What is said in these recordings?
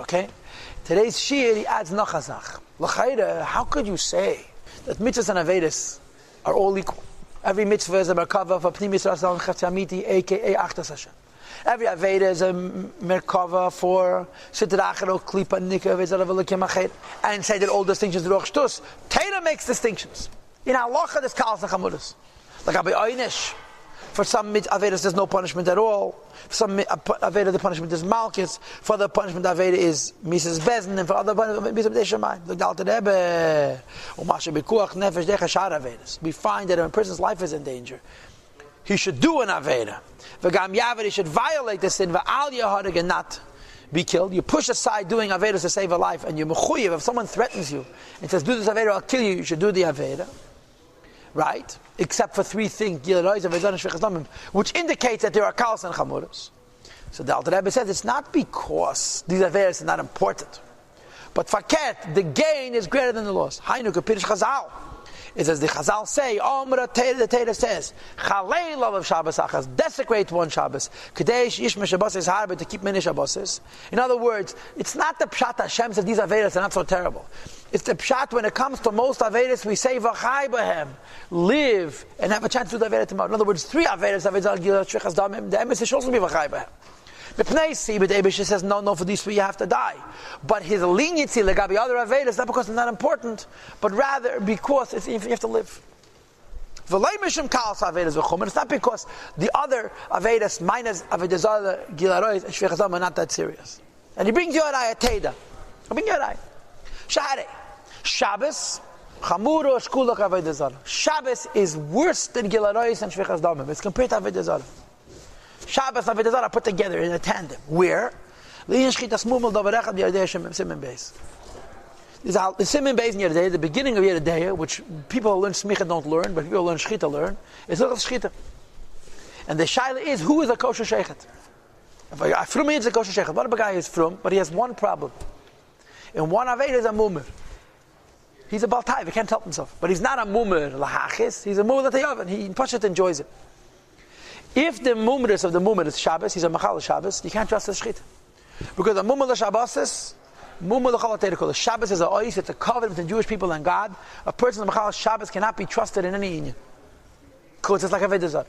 okay? Today's Shir, he adds Nachazach. L'chayre, how could you say that mitzvahs and Avedas are all equal? Every mitzvah is a merkava for Pnimi Yisrael and Chetz Amiti, aka Achtas Hashem. Every Aveda is a merkava for Sitra Achero, Klipa, Nika, Vezara, Velakim Achet, and say that all distinctions are Roch Shtus. Torah makes distinctions. In halacha, there's kalas and chamuras. Like Abi Oynish, for some Avedas there's no punishment at all. For some Aveda the punishment is malchus. For other punishment Aveda is Mises Bezin, and for other punishment Mises Deshamayim. Look Dalta Rebbe, Umasha Bekuach Nefesh Decha Shar Avedas. We find that when a person's life is in danger, he should do an Aveda. V'gam Yavid, he should violate the sin. V'al Yeharig, and not be killed. You push aside doing Avedas to save a life, and you're mechuyev. If someone threatens you and says, "Do this Aveda, I'll kill you," you should do the Aveda. Right? Except for three things, which indicates that there are kalas and chamuras. So the Alter Rebbe says it's not because these averes are not important, but faket, the gain is greater than the loss. Hainu kapirish Chazal. It as the Chazal say, the Torah says, Chalei love of Shabbos achas, desecrate one Shabbos, Kadesh Ishma Shabbos is harbe, to keep many Shabboses. In other words, it's not the Pshat Hashem says these averes are not so terrible. It's the Pshat when it comes to most averes, we say V'chai b'hem, live and have a chance to do the avera tomorrow. In other words, three averes, averes gila shvichas damim, the emes should also be V'chai b'hem. The Pnei but Ebesh says, no, for these three you have to die. But his leniency, legabi other avedas, not because it's not important, but rather because you have to live. It's not because the other avedas, minus avedas other gilarois and shvichas are not that serious. And he brings you a raya teda. I bring you a raya. Shahare. Shabbos, chamuro shkulach avedas. Shabbos is worse than gilarois and shvichas damim. It's compared to avedas. Shabbos and Avodah Zarah put together in a tandem. Where? The Simon Beis in Yerdei, the beginning of Yerdei, which people who learn Smicha don't learn, but people who learn Shchita learn, is Hilchos Shchita. And the Shaila is, who is a kosher Sheichet? A Frum is a kosher Sheichet. What if a guy is Frum, but he has one problem? And one Aved is a Mumir. He's a Baltai, he can't help himself. But he's not a Mumir Lahachis, he's a Mumir Latayov, and he Pashat enjoys it. If the mumris of the mumir is Shabbos, he's a machal Shabbos, you can't trust the shchita. Because the mumir Shabbos is mumir l'chalateirikol. Shabbos is a ois, it's a covenant between Jewish people and God. A person of machal Shabbos cannot be trusted in any union. Because it's like a vedazar.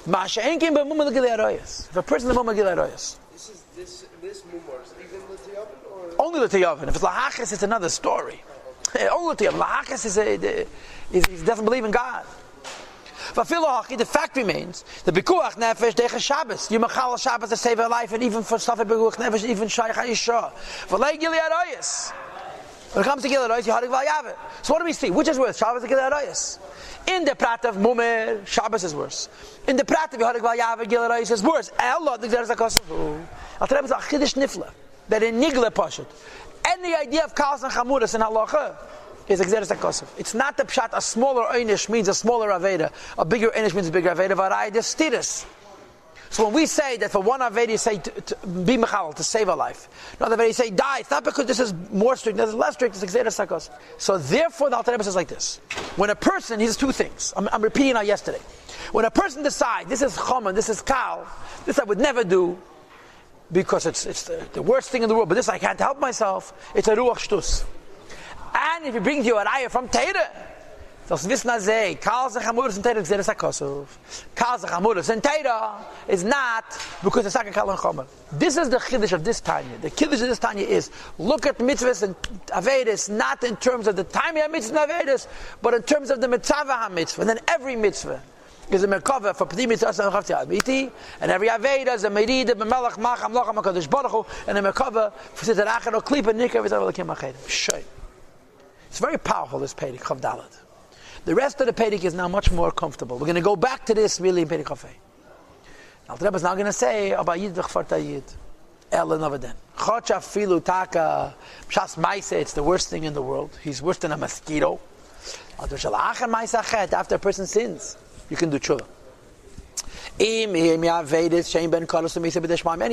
Ma'ashe'enkim b'mumir l'gilei aroyas. If a person is a mumir l'gilei aroyas. This mumir is even l'tiyavin? Only l'tiyavin. If it's lahachis, it's another story. Only l'tiyavin. Lahachis he doesn't believe in God. The fact remains, the Bikuach Nefesh Decha Shabbos, you machal Shabbos to save a life, and even for stuff Bikuach Nefesh, even Shaykh HaYishah. V'lei Gilei Aroyas. When it comes to Gilei Aroyas, you harig v'ayaveh. So what do we see? Which is worse, Shabbos or Gilei Aroyas? In the Prat of Mumer, Shabbos is worse. In the Prat of Yeharig v'ayaveh, Gilei Aroyas is worse. Allah, the Gzeres HaKosav. I'll tell you, it's a Chidish Nifla, that in Nigle Pashat, any idea of Kalas and Chamuras in Halacha, is Gzeres HaKosav. It's not the Pshat, a smaller Einish means a smaller Aveda, a bigger Einish means a bigger Aveda, Varai, the Stiris. So when we say that for one Aveda you say to be Mechal, to save a life, another Aveda you say die, it's not because this is more strict, this is less strict, it's Gzeres HaKosav. So therefore the Alter Rebbe says like this, when a person, he says two things, I'm repeating now yesterday, when a person decides, this is Choman, this is Kal, this I would never do, because it's the worst thing in the world, but this I can't help myself, it's a Ruach Shtus. And if he brings you a raya from Teira, das wissen azay, Kals and Chamuras and Teira Gzeres HaKosav. Kals and Chamuras and Teira is not because it's like Kal and Chomer. This is the Chiddush of this Tanya. The Chiddush of this Tanya is, look at mitzvahs and Avedas, not in terms of the time you have mitzvah and Avedas, but in terms of the mitzvah ha-mitzvah. And then every mitzvah is a merkava for P'tim Mitzvah and Chavti Amiti, and every Aveda is a Merida, B'melech, Macham, Lacham, HaKadosh Baruch Hu, and a merkava for Sitar Achar, or Klipa, Nikah, V'zar V'lakim HaChedim. Shoy. It's very powerful, this Pedic, Chav Dalet. The rest of the Pedic is now much more comfortable. We're going to go back to this really in Pedic Chafei. Now the Rebbe is now going to say, Abba Yid v'chfarta Yid. Ela Novaden. Chocha filu taka, Pshas Maise, it's the worst thing in the world. He's worse than a mosquito. After a person sins, you can do tshuva. Any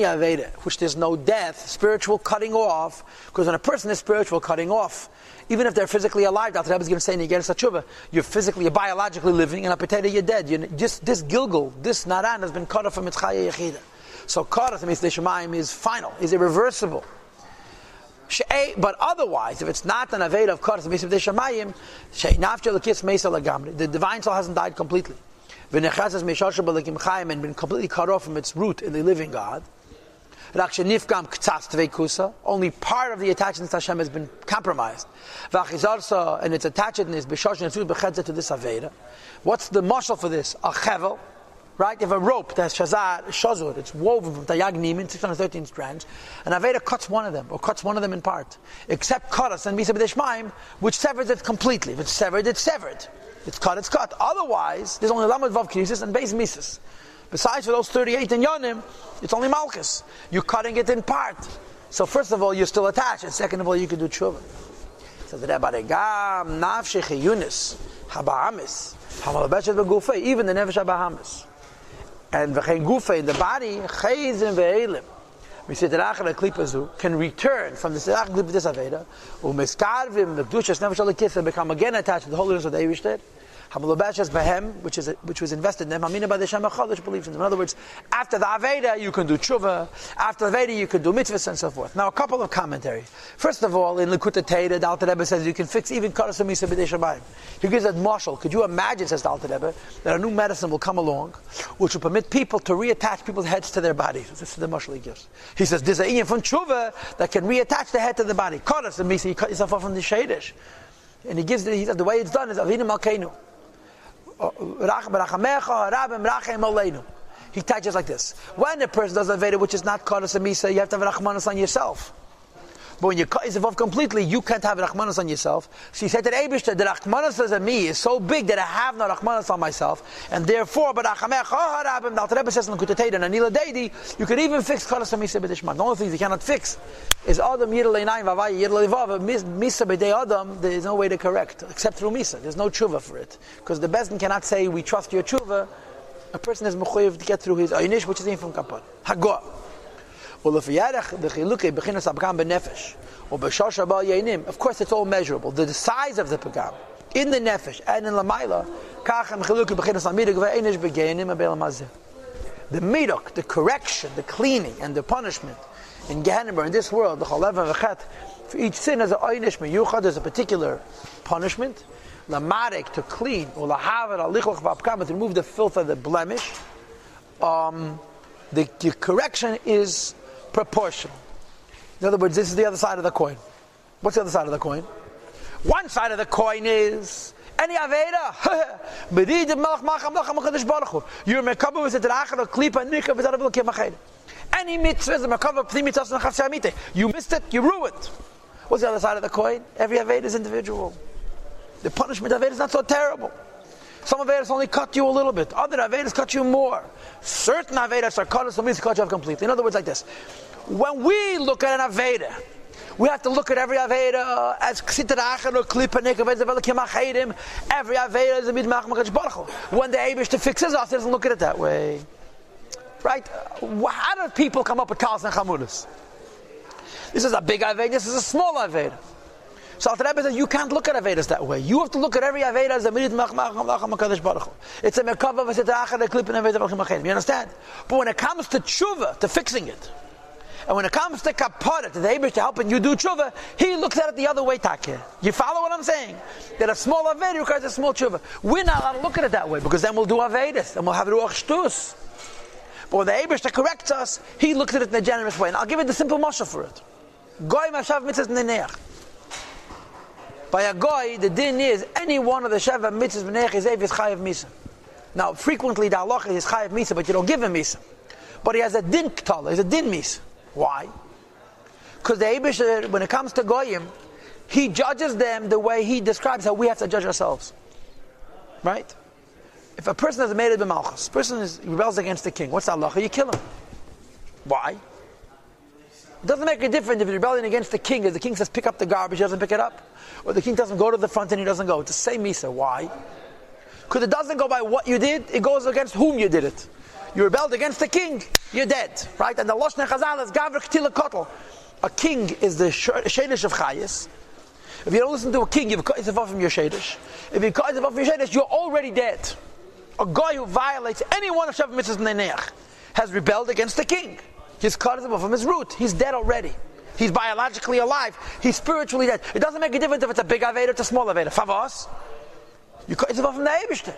Aveda, which there's no death, spiritual cutting off, because when a person is spiritual cutting off, even if they're physically alive, Dr. Rebbe is going to say in Yigeres HaTshuva, you're biologically living, and a potato you're dead. This Gilgul, this Naran has been cut off from its Chaya Yechida. So Karas means the Shemaim is final, is irreversible. But otherwise, if it's not an Aveda of Karas Misa B'dei Shamayim, She'nafcha L'kis Mesa L'gamri. The divine soul hasn't died completely. V'nechazes Meishasha B'lekim Chayim, and been completely cut off from its root in the living God. Rak She'nifgam K'tzas Tvei Kusa. Only part of the attachment to Hashem has been compromised. V'achizarsa, and its attachedness, B'shosh Netzut B'chedza to this Aveda. What's the mashal for this? A chevel. Right? You have a rope that has shazur, it's woven from Tayag Nimin, 613 strands, and Aveda cuts one of them, or cuts one of them in part. Except Karas and Misa B'dei Shmaim, which severs it completely. If it's severed, it's severed. It's cut, it's cut. Otherwise, there's only Lamed Vav Knesses and Beis Misas. Besides for those 38 in Yonim, it's only Malchus. You're cutting it in part. So first of all, you're still attached, and second of all, you can do tshuva. So the Rebbe Regam, Nafshech Yunis, Haba'amis, Hamalabeshet B'Gufei, even the Nefesh Habahamis. And v'chein gufa in the body, chayzim ve'elim, miseterach klipazu can return from the seterach klipa this aveda, u'miskarvim v'kedushas nefesh alekis and become again attached to the holiness of the Eivishter. Hamalobashas behem, which was invested in them. Amina by the Shem HaChadosh believes in them. In other words, after the aveda you can do tshuva, after the aveda you can do mitzvahs and so forth. Now a couple of commentary. First of all, in Likutei Torah, the Alter Rebbe says you can fix even karas misa b'dei shabayim. He gives that marshal. Could you imagine, says the Alter Rebbe, that a new medicine will come along which will permit people to reattach people's heads to their bodies? This is the marshal he gives. He says there's an inyan from tshuva that can reattach the head to the body. Karas misa, you cut yourself off from the shadish. And he says the way it's done is avinu malkeinu. He touches like this. When a person does a Veda which is not Karas Misa, you have to have Rachmanas on yourself. But when you cut yourself off completely, you can't have Rachmanas on yourself. So he said to the Eibishter, the Rachmanas on me is so big that I have no Rachmanas on myself, and therefore, but the Alter Rebbe says in the Likutei Torah and Anila Deidi, you can even fix Karas Misa B'dei Shmaim. The only thing you cannot fix is Adam Yirlei Nayim Vavai Yirlei Vav Misa B'dei Adam. There is no way to correct except through Misa. There's no tshuva for it, because the Bezdin cannot say we trust your tshuva. A person is mechuyev to get through his aynish, which is in from kapar Hagor. Of course, it's all measurable. The size of the pagam in the nefesh and in lamayla. The midok, the correction, the cleaning, and the punishment in Gehenna, in this world, the chalev v'chet, for each sin has a aynish meyuchad. There's a particular punishment. Lamarek, to clean, or lahaver alichloch v'apkam, to remove the filth of the blemish. The correction is proportional. In other words, this is the other side of the coin. What's the other side of the coin? One side of the coin is any aveda. You're mekabel with the drachar of klipa nika v'zarav l'kemachayim. Any mitzvah is a mekabel p'ni mitzvah n'chavshamite. You missed it, you ruined. What's the other side of the coin? Every aveda is individual. The punishment of aveda is not so terrible. Some Avedas only cut you a little bit. Other Avedas cut you more. Certain Avedas are cut, some means cut you off completely. In other words, like this. When we look at an Aveda, we have to look at every Aveda as Ksitarachar or Klipanik, every Aveda is a Midmach Makadosh Baruch Hu. When the Eibush to fixes us, he doesn't look at it that way. Right? How do people come up with Kalas and Chamudas? This is a big Aveda, this is a small Aveda. So Alter Rebbe says you can't look at Avedas that way. You have to look at every Aveda as a Midit Mach Makadosh Baruch Hu. It's a Merkava v'Sitrachar a Klip and Aveda v'Chimachim. You understand? But when it comes to tshuva, to fixing it, and when it comes to kapara, to the Eibush to helping you do tshuva, he looks at it the other way, Takeh. You follow what I'm saying? That a small Aveda requires a small tshuva. We're not allowed to look at it that way, because then we'll do Avedas, and we'll have Ruach Shtus. But when the Eibush to corrects us, he looks at it in a generous way. And I'll give you the simple mashal for it. Goy Mashav Mitzvahs Neneach. By a goy, the din is any one of the Sheva mitzvahs b'nei Chizayv is chayav misa. Now, frequently the halacha is chayav misa, but you don't give him misa. But he has a din ktala, he's a din misa. Why? Because the Eibush, when it comes to goyim, he judges them the way he describes how we have to judge ourselves. Right? If a person has made it b'malchus, person rebels against the king, what's the halacha? You kill him. Why? It doesn't make a difference if you're rebelling against the king, if the king says pick up the garbage, he doesn't pick it up. Or the king doesn't go to the front and he doesn't go. It's the same misa. Why? Because it doesn't go by what you did, it goes against whom you did it. You rebelled against the king, you're dead. Right? And the Lashon Chazal is Gavr K'tila Kotel. A king is the Shadish of Chayis. If you don't listen to a king, you've cut yourself off from your Shadish. If you cut yourself off from your Shadish, you're already dead. A guy who violates any one of Shav Mitzvahs Neneach has rebelled against the king. He's cut himself off from his root. He's dead already. He's biologically alive. He's spiritually dead. It doesn't make a difference if it's a big Aveda or it's a small Aveda. Favos, it's from the Eibishter.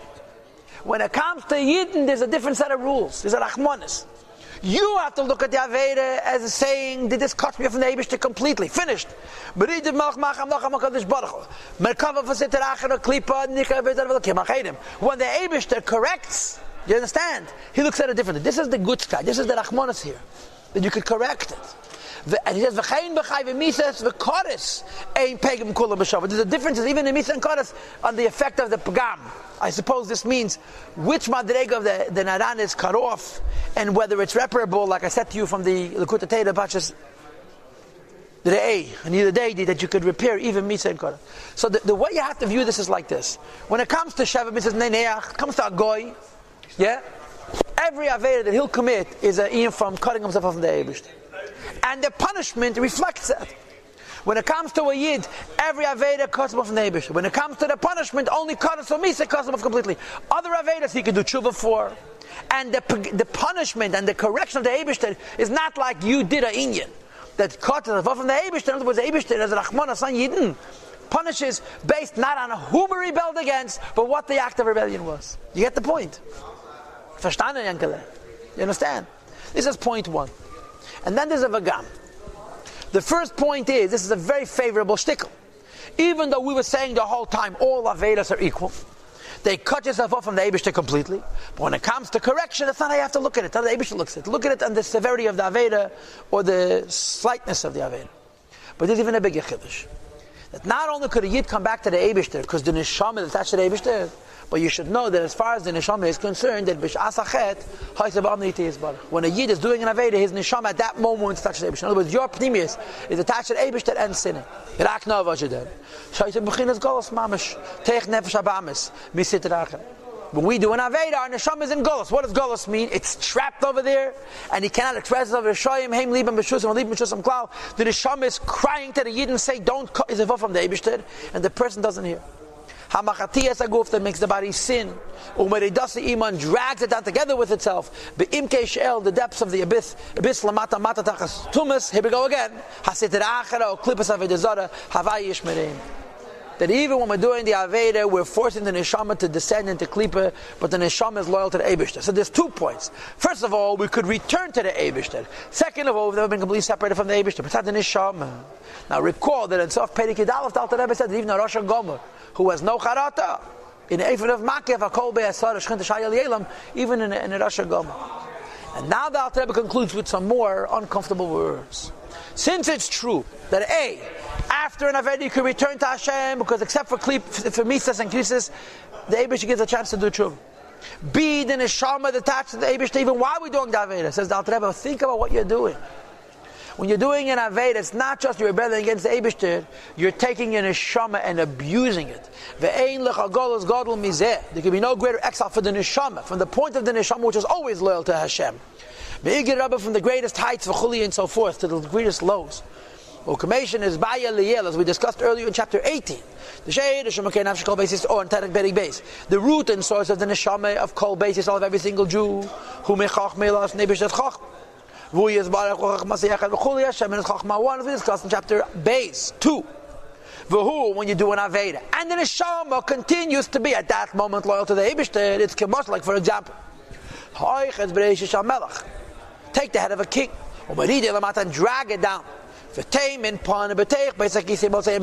When it comes to Yidden, there's a different set of rules. There's a Rachmanis. You have to look at the Aveda as a saying, did this cut me from the Eibishter completely? Finished. When the Eibishter corrects, you understand? He looks at it differently. This is the good sky. This is the Rachmanis here. That you could correct it. And he says, "V'chein b'chai v'mises v'koris ein pegam kula b'shavat." There's a difference even in mises and koris on the effect of the pagam. I suppose this means which madrega of the naran is cut off, and whether it's reparable, like I said to you from the Likutei Torah Pachas, the A, and the day that you could repair even mises and koris. So the way you have to view this is like this. When it comes to Shevet mitzvahs neneach, comes to a goy, yeah, every avera that he'll commit is a iyum from cutting himself off from the Eibishter. And the punishment reflects that. When it comes to a Yid, every Aveda cuts him off from the Eibishter. When it comes to the punishment, only cuts from Misa cuts him off completely. Other Avedas he can do tshuva for. And the punishment and the correction of the Eibishter is not like you did a Inyan that cuts him off from the Eibishter. In other words, the Eibishter as a Rachmana San Yidin punishes based not on whom he rebelled against, but what the act of rebellion was. You get the point? Verstanden, Yankele? You understand? This is point one. And then there's a vagam. The first point is, this is a very favorable shtickle. Even though we were saying the whole time, all Avedas are equal, they cut yourself off from the Eibishter completely. But when it comes to correction, that's not how you have to look at it. That's how the Eibishter looks at it. Look at it on the severity of the Aveda, or the slightness of the Aveda. But there's even a bigger chiddush. That not only could a Yid come back to the Eibishter, because the Neshama is attached to the Eibishter, but you should know that as far as the Neshama is concerned, that when a Yid is doing an Aveda, his Neshama at that moment is attached to the Eibishter. In other words, your Pnimius is attached to the Eibishter and sinning. When we do an Aveda, our Neshama is in Golos. What does Golos mean? It's trapped over there, and he cannot express it over Shoyim, Heim, Libam, Beshusim, Libam, Beshusim, Klau. The Neshama is crying to the Yid and say, don't cut his from the Eibishter, and the person doesn't hear. Hamachatiyas aguf that makes the body sin. Umeridasi iman drags it down together with itself. Beimke shel the depths of the abyss lamata mata tachas tumas. Here we go again. Hasitir achara o klipas avedazara havai yishmereim. That even when we're doing the Aveda, we're forcing the Neshama to descend into Klippa, but the Neshama is loyal to the Eibishter. So there's 2 points. First of all, we could return to the Eibishter. Second of all, we've never been completely separated from the Eibishter, but it's not the Neshama. Now recall that in Sof Perek Yudalef, the Alter Rebbe said that even a Rosh Gomer, who has no Charata, in the Eifed of Makev, a Kol Be'asar, Shchint Shayel Yelam, even in a Rosh Gomer. And now the Alter Rebbe concludes with some more uncomfortable words. Since it's true that after an Aveda you can return to Hashem, because except for Misas and Krisis, the Eibush gives a chance to do tshuva. B, the Neshama attached to the Eibush, even while we're doing the Aveda. Says the Alter Rebbe, think about what you're doing. When you're doing an Aveda, it's not just you're rebelling against the Eibush, you're taking your Neshama and abusing it. There can be no greater exile for the Neshama, from the point of the Neshama which is always loyal to Hashem. From the greatest heights of Chuli and so forth to the greatest lows. Ukmation is Baya Liel, as we discussed earlier in chapter 18. The shade, the Shemakei Nafsh Kol Beis, or Terek Berik Beis. The root and source of the Neshama of Kol Beis is all of every single Jew. Who mechach melas nebish that chach. Who is Barak Masiyach and Chuli Hashem and Chachma 1, as we discussed in chapter Beis 2. V'hu, when you do an Aveda. And the Neshama continues to be at that moment loyal to the Eibishter. It's Kemosh, like for example. Take the head of a king. And drag it down. And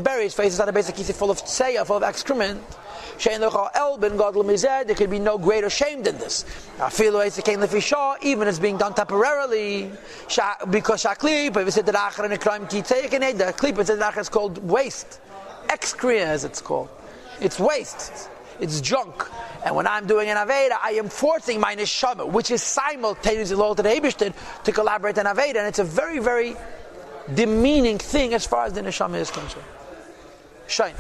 bury his face inside a basic full of tseya, full of excrement. There could be no greater shame than this. Even it's being done temporarily. Because the klip is called waste. Excreta, as it's called. It's waste. It's junk. And when I'm doing an Aveda, I am forcing my Neshama, which is simultaneously loyal to the Eibishter, to collaborate an Aveda. And it's a very, very demeaning thing as far as the Neshama is concerned. Shine.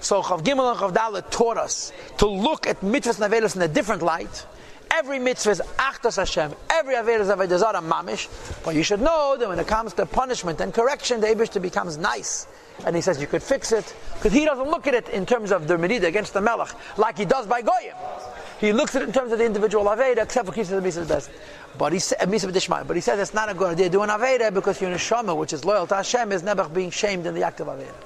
So Chav Gimel and Chav Dalet taught us to look at mitzvahs and Avedas in a different light. Every mitzvah is Achdos Hashem. Every Aveda is Aveda Zara Mamish. But you should know that when it comes to punishment and correction, the Eibishter becomes nice. And he says you could fix it. Because he doesn't look at it in terms of the Merida against the Melech, like he does by Goyim. he looks at it in terms of the individual Aveda, except for Kisah the Misa the best. But he said, but he said it's not a good idea doing Aveda because your neshama, which is loyal to Hashem, is never being shamed in the act of Aveda.